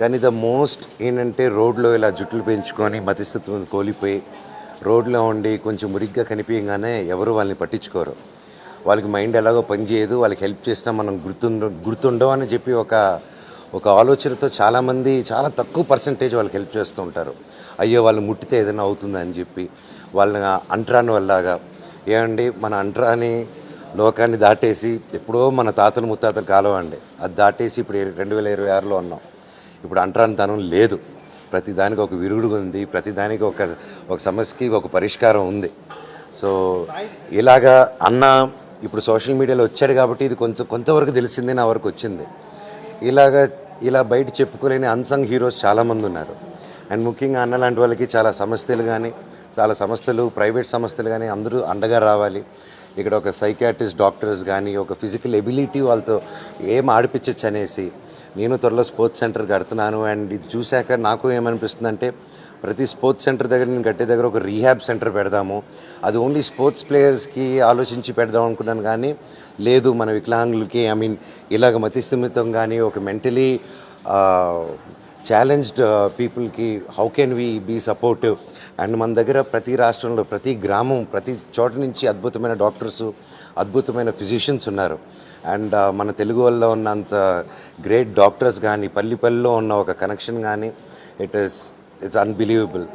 కానీ the most ఏంటంటే రోడ్లో ఇలా జుట్లు పెంచుకొని మతిస్థితులను కోల్పోయి రోడ్లో ఉండి కొంచెం మురిగ్గా కనిపించగానే ఎవరు వాళ్ళని పట్టించుకోరు. వాళ్ళకి మైండ్ ఎలాగో పనిచేయదు, వాళ్ళకి హెల్ప్ చేసినా మనం గుర్తుండవు అని చెప్పి ఒక ఆలోచనతో చాలామంది చాలా తక్కువ పర్సంటేజ్ వాళ్ళకి హెల్ప్ చేస్తూ ఉంటారు. అయ్యో వాళ్ళు ముట్టితే ఏదైనా అవుతుందని చెప్పి వాళ్ళని అంటరాని వాళ్ళలాగా ఏమండి మన అంటరాని లోకాన్ని దాటేసి ఎప్పుడో మన తాతలు ముత్తాతల కాలం అండి అది దాటేసి ఇప్పుడు 2026లో ఉన్నాం. ఇప్పుడు అంటరానితనం లేదు, ప్రతిదానికి ఒక విరుగుడు ఉంది, ప్రతిదానికి ఒక సమస్యకి ఒక పరిష్కారం ఉంది. సో ఇలాగా అన్న ఇప్పుడు సోషల్ మీడియాలో వచ్చాడు కాబట్టి ఇది కొంతవరకు తెలిసింది, నా వరకు వచ్చింది. ఇలా బయట చెప్పుకోలేని అన్సంగ్ హీరోస్ చాలామంది ఉన్నారు. అండ్ ముఖ్యంగా అన్న లాంటి వాళ్ళకి చాలా సంస్థలు ప్రైవేట్ సంస్థలు కానీ అందరూ అండగా రావాలి. ఇక్కడ ఒక సైకియాట్రిస్ట్ డాక్టర్స్ కానీ ఒక ఫిజికల్ ఎబిలిటీ వాళ్ళతో ఏం ఆడిపించచ్చు అనేసి నేను త్వరలో స్పోర్ట్స్ సెంటర్ కడుతున్నాను. అండ్ ఇది చూశాక నాకు ఏమనిపిస్తుందంటే ప్రతి స్పోర్ట్స్ సెంటర్ దగ్గర నేను కట్టే దగ్గర ఒక రీహాబ్ సెంటర్ పెడదాము. అది ఓన్లీ స్పోర్ట్స్ ప్లేయర్స్కి ఆలోచించి పెడదాం అనుకున్నాను, కానీ లేదు మన వికలాంగులకి ఇలాగ మతిస్థిమితం కానీ ఒక మెంటలీ ఛాలెంజ్డ్ పీపుల్కి how can we be supportive. And మన దగ్గర ప్రతి రాష్ట్రంలో ప్రతి గ్రామం ప్రతి చోట నుంచి అద్భుతమైన డాక్టర్సు అద్భుతమైన ఫిజిషియన్స్ ఉన్నారు. అండ్ మన తెలుగు వాళ్ళలో ఉన్నంత గ్రేట్ డాక్టర్స్ కానీ పల్లిలో ఉన్న ఒక కనెక్షన్ కానీ ఇట్స్ అన్బిలీవబుల్.